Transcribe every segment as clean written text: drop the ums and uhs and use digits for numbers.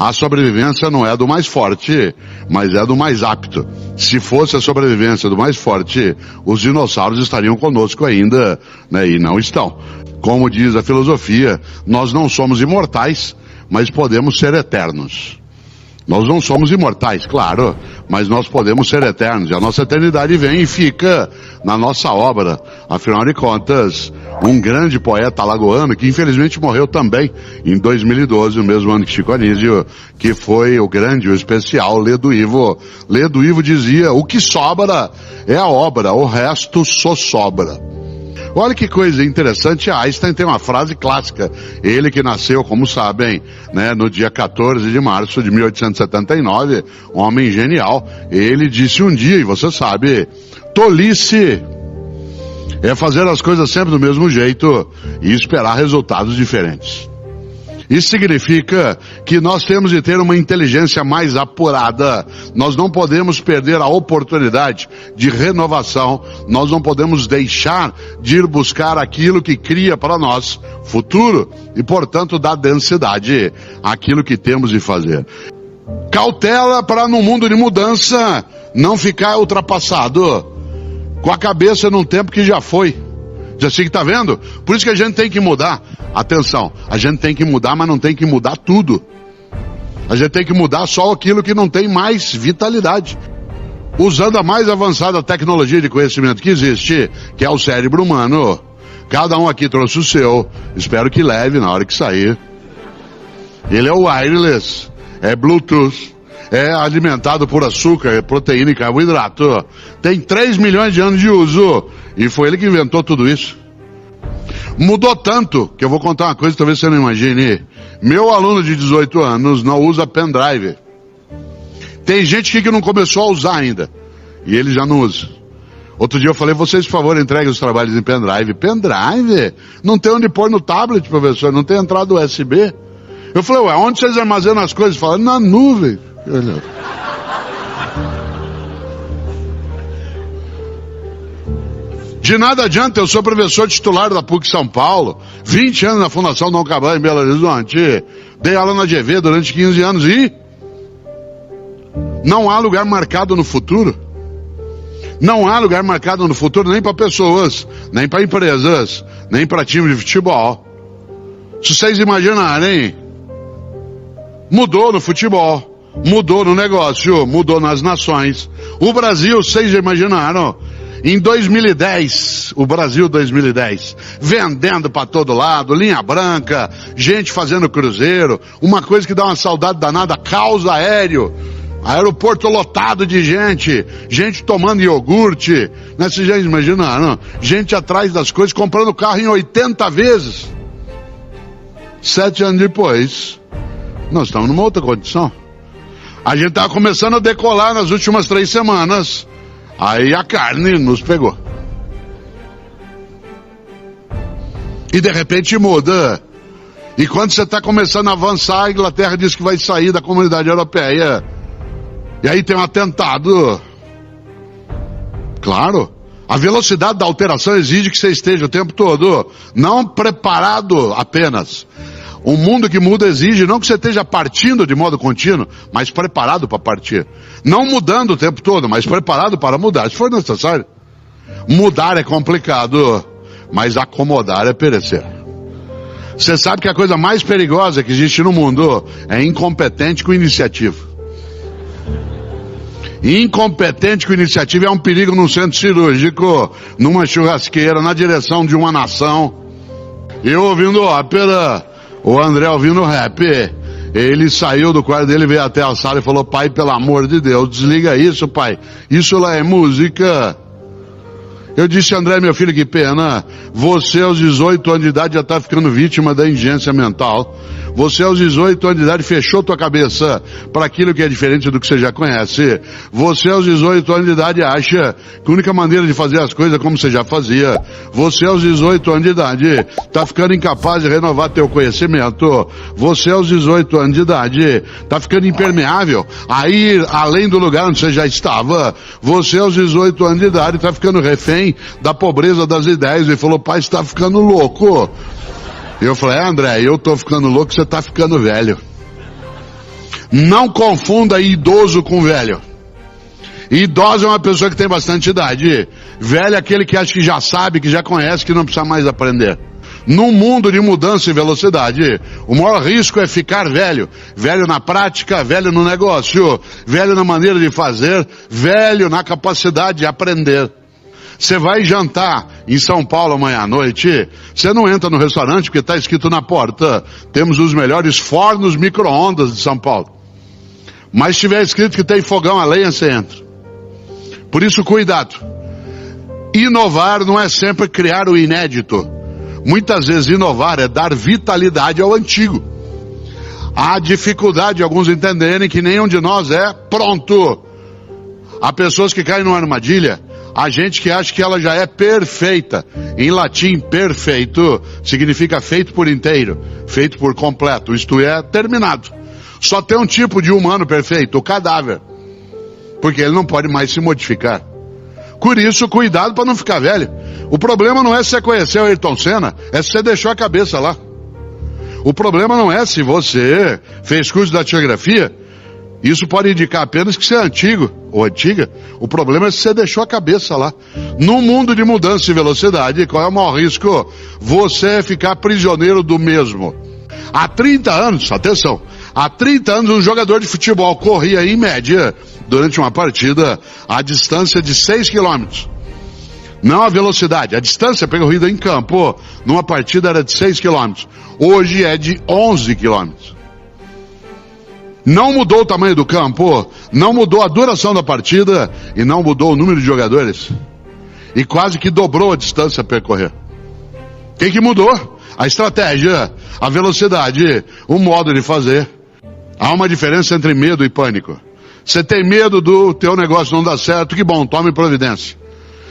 A sobrevivência não é do mais forte, mas é do mais apto. Se fosse a sobrevivência do mais forte, os dinossauros estariam conosco ainda, né? E não estão. Como diz a filosofia, nós não somos imortais, mas podemos ser eternos. Nós não somos imortais, claro, mas nós podemos ser eternos. E a nossa eternidade vem e fica na nossa obra. Afinal de contas, um grande poeta alagoano, que infelizmente morreu também em 2012, no mesmo ano que Chico Anísio, que foi o grande, o especial Ledo Ivo. Ledo Ivo dizia, o que sobra é a obra, o resto só sobra. Olha que coisa interessante, Einstein tem uma frase clássica, ele que nasceu, como sabem, né, no dia 14 de março de 1879, um homem genial, ele disse um dia, e você sabe, tolice é fazer as coisas sempre do mesmo jeito e esperar resultados diferentes. Isso significa que nós temos de ter uma inteligência mais apurada. Nós não podemos perder a oportunidade de renovação. Nós não podemos deixar de ir buscar aquilo que cria para nós futuro e, portanto, dá densidade àquilo que temos de fazer. Cautela para, no mundo de mudança, não ficar ultrapassado, com a cabeça num tempo que já foi. Já sei que tá vendo? Por isso que a gente tem que mudar. Atenção, a gente tem que mudar, mas não tem que mudar tudo. A gente tem que mudar só aquilo que não tem mais vitalidade. Usando a mais avançada tecnologia de conhecimento que existe, que é o cérebro humano. Cada um aqui trouxe o seu. Espero que leve na hora que sair. Ele é wireless, é Bluetooth, é alimentado por açúcar, proteína e carboidrato. Tem 3 milhões de anos de uso. E foi ele que inventou tudo isso. Mudou tanto, que eu vou contar uma coisa que talvez você não imagine. Meu aluno de 18 anos não usa pendrive. Tem gente aqui que não começou a usar ainda. E ele já não usa. Outro dia eu falei, vocês por favor entreguem os trabalhos em pendrive. Pendrive? Não tem onde pôr no tablet, professor, não tem entrada USB. Eu falei, ué, onde vocês armazenam as coisas? Falaram, na nuvem. De nada adianta, eu sou professor titular da PUC São Paulo, 20 anos na Fundação Dom Cabral em Belo Horizonte, dei aula na GV durante 15 anos e não há lugar marcado no futuro. Não há lugar marcado no futuro nem para pessoas, nem para empresas, nem para time de futebol. Se vocês imaginarem, mudou no futebol, mudou no negócio, mudou nas nações. O Brasil, vocês já imaginaram? Em 2010, o Brasil 2010, vendendo para todo lado, linha branca, gente fazendo cruzeiro, uma coisa que dá uma saudade danada, caos aéreo, aeroporto lotado de gente, gente tomando iogurte, né? Vocês já imaginaram? Gente atrás das coisas, comprando carro em 80 vezes. 7 anos depois, nós estamos numa outra condição. A gente estava começando a decolar nas últimas 3 semanas. Aí a carne nos pegou. E de repente muda. E quando você está começando a avançar, a Inglaterra diz que vai sair da comunidade europeia. E aí tem um atentado. Claro, a velocidade da alteração exige que você esteja o tempo todo, não preparado apenas. Um mundo que muda exige não que você esteja partindo de modo contínuo, mas preparado para partir. Não mudando o tempo todo, mas preparado para mudar, se for necessário. Mudar é complicado, mas acomodar é perecer. Você sabe que a coisa mais perigosa que existe no mundo é incompetente com iniciativa. Incompetente com iniciativa é um perigo num centro cirúrgico, numa churrasqueira, na direção de uma nação. Eu ouvindo ópera, o André ouvindo rap, ele saiu do quarto dele, veio até a sala e falou, pai, pelo amor de Deus, desliga isso, pai, isso lá é música. Eu disse, André, meu filho, que pena, você aos 18 anos de idade já está ficando vítima da indigência mental. Você aos 18 anos de idade fechou tua cabeça para aquilo que é diferente do que você já conhece. Você aos 18 anos de idade acha que a única maneira de fazer as coisas é como você já fazia. Você aos 18 anos de idade está ficando incapaz de renovar teu conhecimento. Você aos 18 anos de idade está ficando impermeável a ir além do lugar onde você já estava. Você aos 18 anos de idade está ficando refém da pobreza das ideias e falou, pai, você está ficando louco. Eu falei, André, eu tô ficando louco, você tá ficando velho. Não confunda idoso com velho. Idoso é uma pessoa que tem bastante idade. Velho é aquele que acha que já sabe, que já conhece, que não precisa mais aprender. Num mundo de mudança e velocidade, o maior risco é ficar velho. Velho na prática, velho no negócio, velho na maneira de fazer, velho na capacidade de aprender. Você vai jantar em São Paulo amanhã à noite, você não entra no restaurante porque está escrito na porta: temos os melhores fornos micro-ondas de São Paulo. Mas se tiver escrito que tem fogão a lenha, você entra. Por isso, cuidado. Inovar não é sempre criar o inédito. Muitas vezes inovar é dar vitalidade ao antigo. Há dificuldade de alguns entenderem que nenhum de nós é pronto. Há pessoas que caem numa armadilha. Há gente que acha que ela já é perfeita. Em latim, perfeito significa feito por inteiro, feito por completo, isto é, terminado. Só tem um tipo de humano perfeito, o cadáver. Porque ele não pode mais se modificar. Por isso, cuidado para não ficar velho. O problema não é se você conheceu o Ayrton Senna, é se você deixou a cabeça lá. O problema não é se você fez curso de datilografia. Isso pode indicar apenas que você é antigo ou antiga. O problema é se você deixou a cabeça lá. No mundo de mudança e velocidade, qual é o maior risco? Você ficar prisioneiro do mesmo. Há 30 anos, atenção, há 30 anos um jogador de futebol corria em média, durante uma partida, a distância de 6 quilômetros. Não a velocidade, a distância percorrida em campo, numa partida era de 6 quilômetros. Hoje é de 11 quilômetros. Não mudou o tamanho do campo, não mudou a duração da partida e não mudou o número de jogadores. E quase que dobrou a distância a percorrer. O que mudou? A estratégia, a velocidade, o modo de fazer. Há uma diferença entre medo e pânico. Você tem medo do teu negócio não dar certo, que bom, tome providência.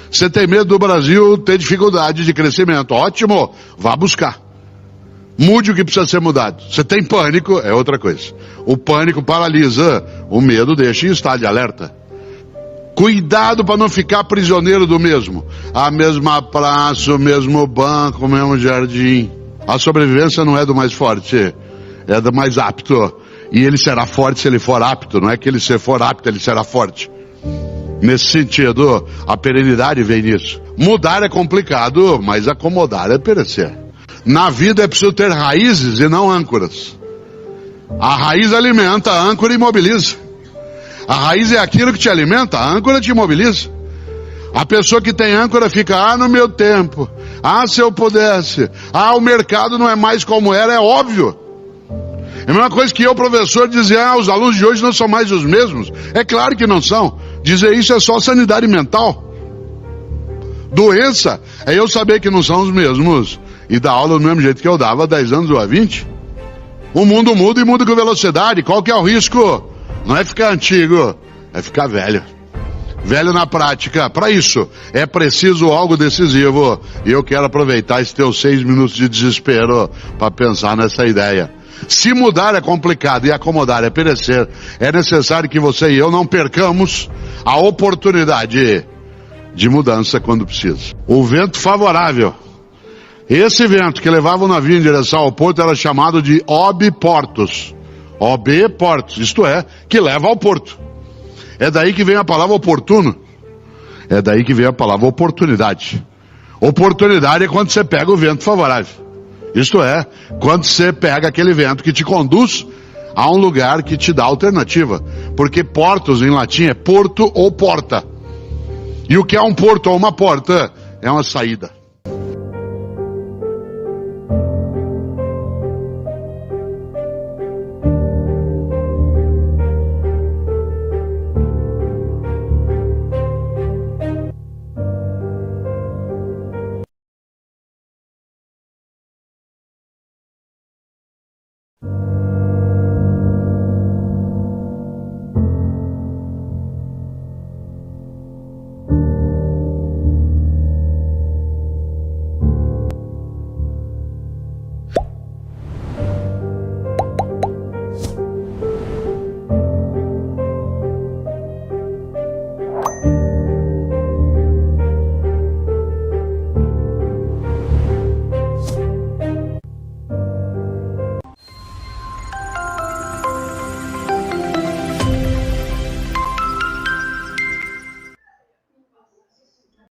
Você tem medo do Brasil ter dificuldade de crescimento, ótimo, vá buscar. Mude o que precisa ser mudado. Você tem pânico, é outra coisa. O pânico paralisa, o medo deixa em estado de alerta. Cuidado para não ficar prisioneiro do mesmo. A mesma praça, o mesmo banco, o mesmo jardim. A sobrevivência não é do mais forte, é do mais apto. E ele será forte se ele for apto, não é que ele se for apto, ele será forte. Nesse sentido, a perenidade vem nisso. Mudar é complicado, mas acomodar é perecer. Na vida é preciso ter raízes e não âncoras. A raiz alimenta, a âncora imobiliza. A raiz é aquilo que te alimenta, a âncora te imobiliza. A pessoa que tem âncora fica, no meu tempo, se eu pudesse, o mercado não é mais como era, é óbvio. É a mesma coisa que eu, professor, dizer, os alunos de hoje não são mais os mesmos. É claro que não são. Dizer isso é só sanidade mental. Doença é eu saber que não são os mesmos e dar aula do mesmo jeito que eu dava há 10 anos ou há 20. O mundo muda e muda com velocidade. Qual que é o risco? Não é ficar antigo, é ficar velho. Velho na prática. Para isso, é preciso algo decisivo. E eu quero aproveitar esses teus 6 minutos de desespero para pensar nessa ideia. Se mudar é complicado e acomodar é perecer, é necessário que você e eu não percamos a oportunidade de mudança quando precisa. O vento favorável. Esse vento que levava o navio em direção ao porto era chamado de obiportus. Obiportus, isto é, que leva ao porto. É daí que vem a palavra oportuno. É daí que vem a palavra oportunidade. Oportunidade é quando você pega o vento favorável. Isto é, quando você pega aquele vento que te conduz a um lugar que te dá alternativa. Porque portus em latim é porto ou porta. E o que é um porto ou uma porta? É uma saída.